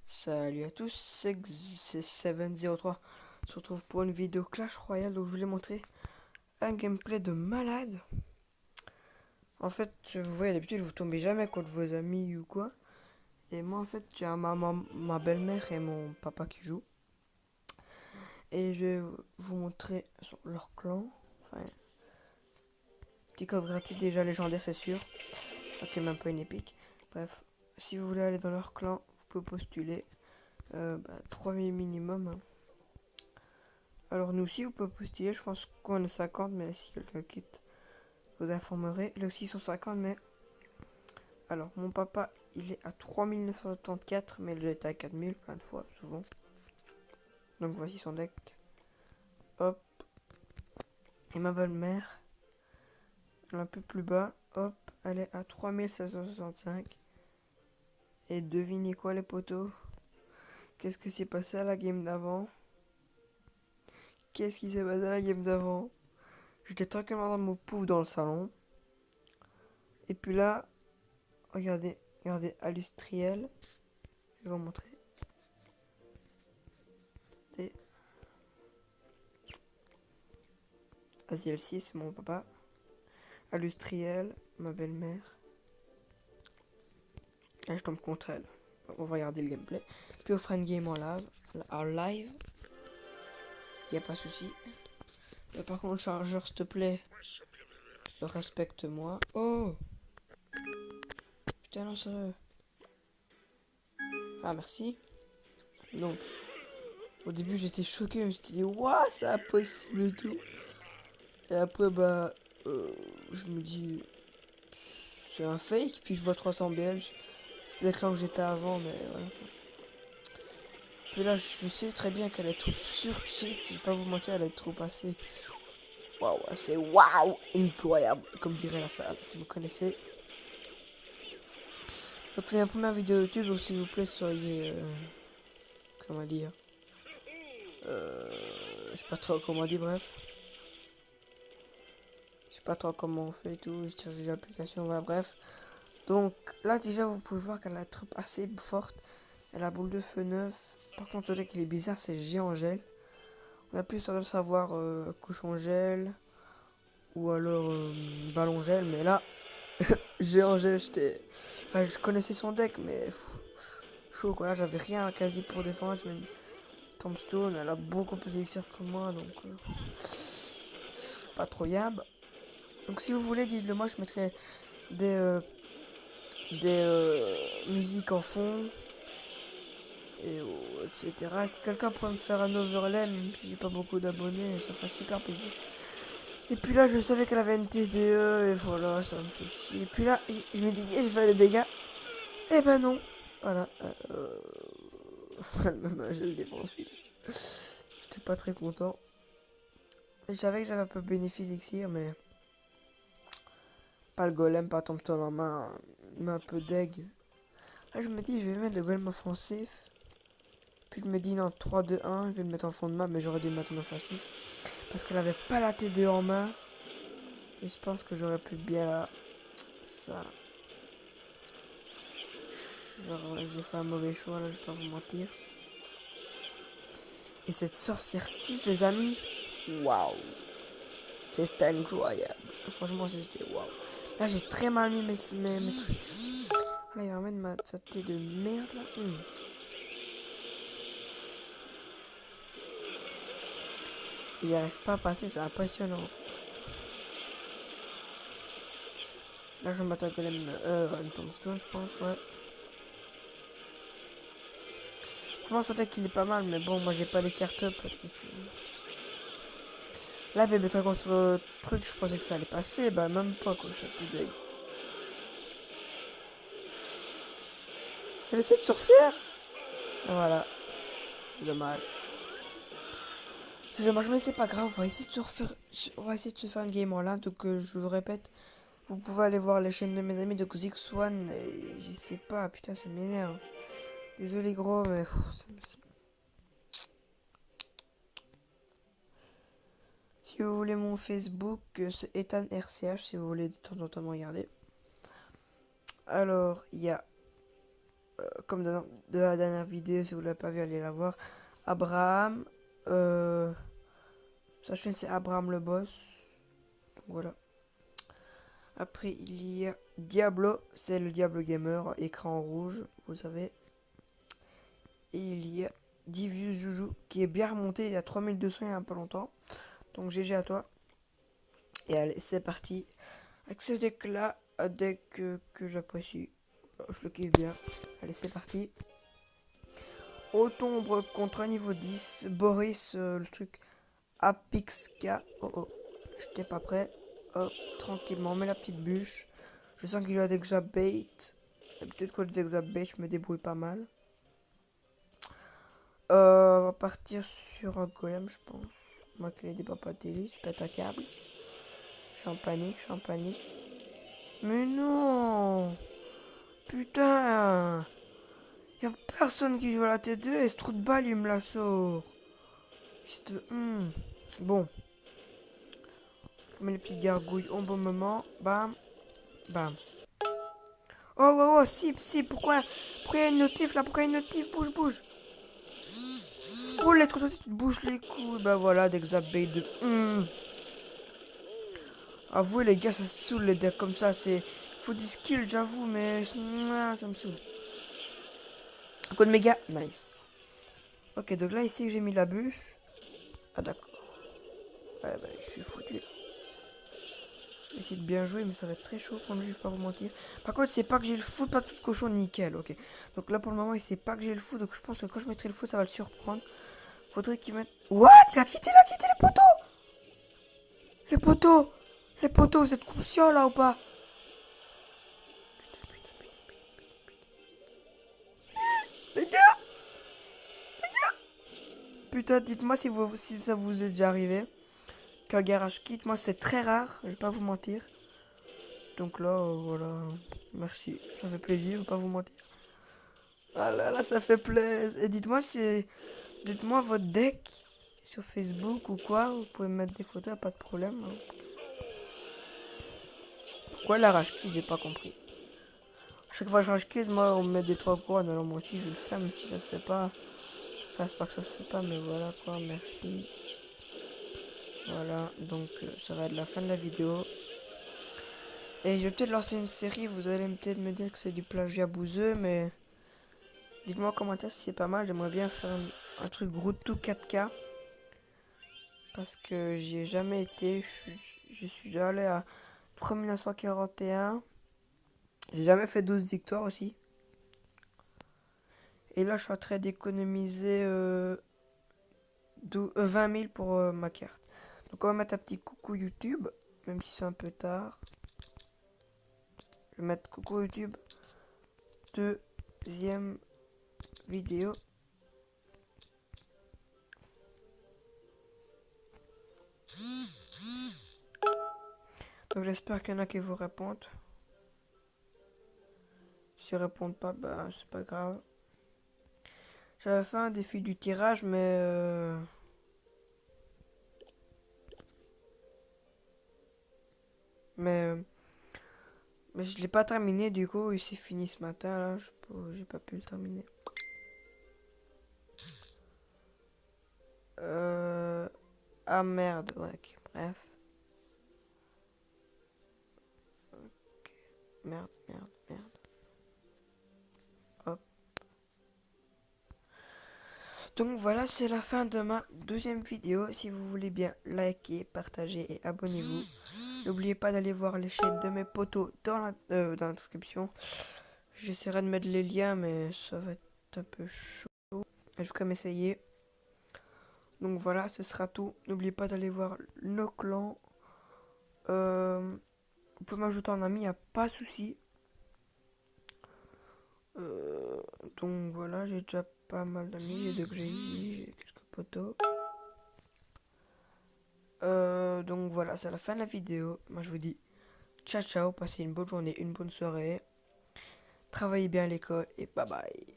Salut à tous, c'est 703. On se retrouve pour une vidéo Clash Royale où je voulais montrer un gameplay de malade. En fait, vous voyez, d'habitude vous tombez jamais contre vos amis ou quoi. Et moi en fait, j'ai ma belle-mère et mon papa qui jouent. Et je vais vous montrer leur clan. Enfin, petit coffre gratuit déjà légendaire, c'est sûr. Ok, même pas une épique. Bref, si vous voulez aller dans leur clan, vous pouvez postuler. 3000 minimum, hein. Alors nous aussi, vous pouvez postuler, je pense qu'on est 50, mais si quelqu'un quitte, vous informerez. Là aussi, ils sont 50, mais... Alors, mon papa, il est à 3974, mais il est à 4000 plein de fois, souvent. Donc voici son deck. Hop. Et ma belle-mère, un peu plus bas, hop, elle est à 3765. Et devinez quoi, les potos? Qu'est-ce qui s'est passé à la game d'avant? Qu'est-ce qui s'est passé à la game d'avant? J'étais tranquillement dans mon pouf dans le salon. Et puis là, regardez, Industriel. Je vais vous montrer. Et Asiel 6, mon papa. Industriel, ma belle-mère. Et je tombe contre elle. On va regarder le gameplay. Puis on fera une game en live. Y a pas de souci. Par contre, le chargeur, s'il te plaît, respecte-moi. Oh! Putain, non, sérieux. Ah, merci. Donc, au début, j'étais choqué. Je me suis dit, waouh, c'est impossible et tout. Et après, je me dis, c'est un fake. Puis je vois 300 belges. C'est le clan que j'étais avant, mais voilà. Mais là, je sais très bien qu'elle est trop surcheat. Je vais pas vous mentir, elle est trop passée. Waouh, c'est waouh, incroyable, comme dirait la salle, si vous connaissez. Donc c'est la première vidéo YouTube, donc s'il vous plaît, soyez... comment dire, je sais pas trop comment dire, bref. Je sais pas trop comment on fait et tout, je cherche des applications, voilà, bref. Donc là, déjà, vous pouvez voir qu'elle a trop assez forte. Elle a boule de feu 9. Par contre, le deck, il est bizarre, c'est géant gel. On a plus tendance à savoir cochon gel ou alors ballon gel, mais là, géant gel, j'étais... Enfin, je connaissais son deck, mais chaud quoi. Là, j'avais rien quasi pour défendre. Je me dis, Tombstone, elle a beaucoup plus d'élixir que moi, donc je suis pas trop yab. Donc, si vous voulez, dites-le moi, je mettrai des, euh, des musiques en fond, et etc. Si quelqu'un pourrait me faire un overlay, même si j'ai pas beaucoup d'abonnés, ça ferait super plaisir. Et puis là, je savais qu'elle avait une TDE, et voilà, ça me fait chier. Et puis là, je me dis, j'ai fait des dégâts. Et ben non. Voilà. Elle me met un gel défensif. J'étais pas très content. Je savais que j'avais un peu bénéfice d'Exir, mais pas le golem, pas Tombstone en main, mais un peu deg. Là, je me dis, je vais mettre le golem offensif. Puis je me dis, non, 3-2-1, je vais le mettre en fond de map, mais j'aurais dû le mettre en offensif. Parce qu'elle avait pas la T2 en main. Et je pense que j'aurais pu bien la... Ça. Genre, j'ai fait un mauvais choix, là, je vais pas vous mentir. Et cette sorcière 6, les amis, waouh, c'est incroyable. Franchement, c'était waouh. Là, j'ai très mal mis mes trucs. Là, il va mettre ma tête de merde, là. Il arrive pas à passer, c'est impressionnant. Là, je m'attaque à une tombstone, je pense, ouais. Je pense qu'il est pas mal, mais bon, moi, j'ai pas les cartes up. Là, bébé dragon sur le truc, je pensais que ça allait passer, bah, même pas, quoi, je suis plus deg. Elle essaie de sorcière. Voilà, dommage. C'est dommage, mais c'est pas grave, on va essayer de se refaire, on va essayer de se faire une game en live, donc je vous répète, vous pouvez aller voir les chaînes de mes amis, donc Zix1, je sais pas, putain, ça m'énerve. Désolé gros, mais si vous voulez mon Facebook, c'est Ethan RCH, si vous voulez de temps en temps me regarder. Alors, il y a comme de la dernière vidéo, si vous ne l'avez pas vu, allez la voir. Abraham. Sa chaîne c'est Abraham le boss. Donc, voilà. Après il y a Diablo, c'est le Diablo Gamer, écran rouge, vous savez. Et il y a Divius Joujou qui est bien remonté, il y a 3200 il y a pas longtemps. Donc GG à toi. Et allez, c'est parti. Avec ce deck là, un deck que j'apprécie. Je le kiffe bien. Allez, c'est parti. Autombre contre un niveau 10. Boris, le truc Apixka. Oh oh, j'étais pas prêt. Hop, tranquillement, on met la petite bûche. Je sens qu'il y a des exabait. Peut-être que les exabait, je me débrouille pas mal. On va partir sur un golem, je pense. Ma clé des papatélis, je pète un câble. Je suis en panique, je suis en panique. Mais non! Putain! Y'a personne qui joue à la T2 et ce trou de balle il me la sort. Bon. Je mets les petites gargouilles au bon moment. Bam. Bam. Oh, oh, oh, si, pourquoi il y a une notif là? Pourquoi il y a une notif? Bouge, bouge. Oh, l'être sorti, tu te bouges les couilles. Bah voilà, d'exabay de. Avouez les gars, ça se saoule les decks comme ça. C'est. Faut du skill, j'avoue, mais. Ça me saoule. Code méga, nice. Ok, donc là, ici, j'ai mis la bûche. Ah, d'accord. Ouais, bah, je suis foutu. Essayer de bien jouer, mais ça va être très chaud contre lui, je vais pas vous mentir. Par contre, c'est pas que j'ai le foot, pas tout de cochon, nickel, ok. Donc là, pour le moment, il sait pas que j'ai le foot, donc je pense que quand je mettrai le foot, ça va le surprendre. Faudrait qu'il mette. What? Il a quitté les poteaux! Les poteaux! Les poteaux, vous êtes conscients là ou pas? Les gars! Putain, dites-moi si ça vous est déjà arrivé. Qu'un garage quitte, moi c'est très rare, je vais pas vous mentir. Donc là, voilà. Merci, ça fait plaisir, je vais pas vous mentir. Ah là là, ça fait plaisir. Et dites-moi dites-moi votre deck sur Facebook ou quoi. Vous pouvez me mettre des photos, pas de problème. Hein. Pourquoi la rage quitte, j'ai pas compris. Chaque fois que je rage quitte, moi on me met des 3 couronnes. Alors moi aussi je le fais, même si ça se fait pas. Enfin, c'est pas que ça se fait pas, mais voilà quoi, merci. Voilà, donc ça va être la fin de la vidéo. Et je vais peut-être lancer une série, vous allez peut-être me dire que c'est du plagiat bouseux, mais dites-moi en commentaire si c'est pas mal. J'aimerais bien faire un truc Route to 4K. Parce que j'y ai jamais été. Je suis déjà allé à 3941. J'ai jamais fait 12 victoires aussi. Et là, je suis en train d'économiser 20 000 pour ma carte. Donc, on va mettre un petit coucou YouTube, même si c'est un peu tard. Je vais mettre coucou YouTube. Deuxième vidéo. Donc, j'espère qu'il y en a qui vous répondent. Si ils répondent pas, bah, c'est pas grave. J'avais fait un défi du tirage, mais mais je l'ai pas terminé, du coup, il s'est fini ce matin, là, j'ai pas pu le terminer. Ah merde, ouais, ok, bref. Ok, merde. Hop. Donc voilà, c'est la fin de ma deuxième vidéo. Si vous voulez bien liker, partager et abonnez-vous. N'oubliez pas d'aller voir les chaînes de mes potos dans la description. J'essaierai de mettre les liens, mais ça va être un peu chaud. Je vais quand même essayer. Donc voilà, ce sera tout. N'oubliez pas d'aller voir nos clans. Vous pouvez m'ajouter en ami, y a pas de souci. Donc voilà, j'ai déjà pas mal d'amis. J'ai deux que j'ai quelques potos. Donc voilà, c'est la fin de la vidéo. Moi je vous dis ciao ciao, passez une bonne journée, une bonne soirée. Travaillez bien à l'école et bye bye.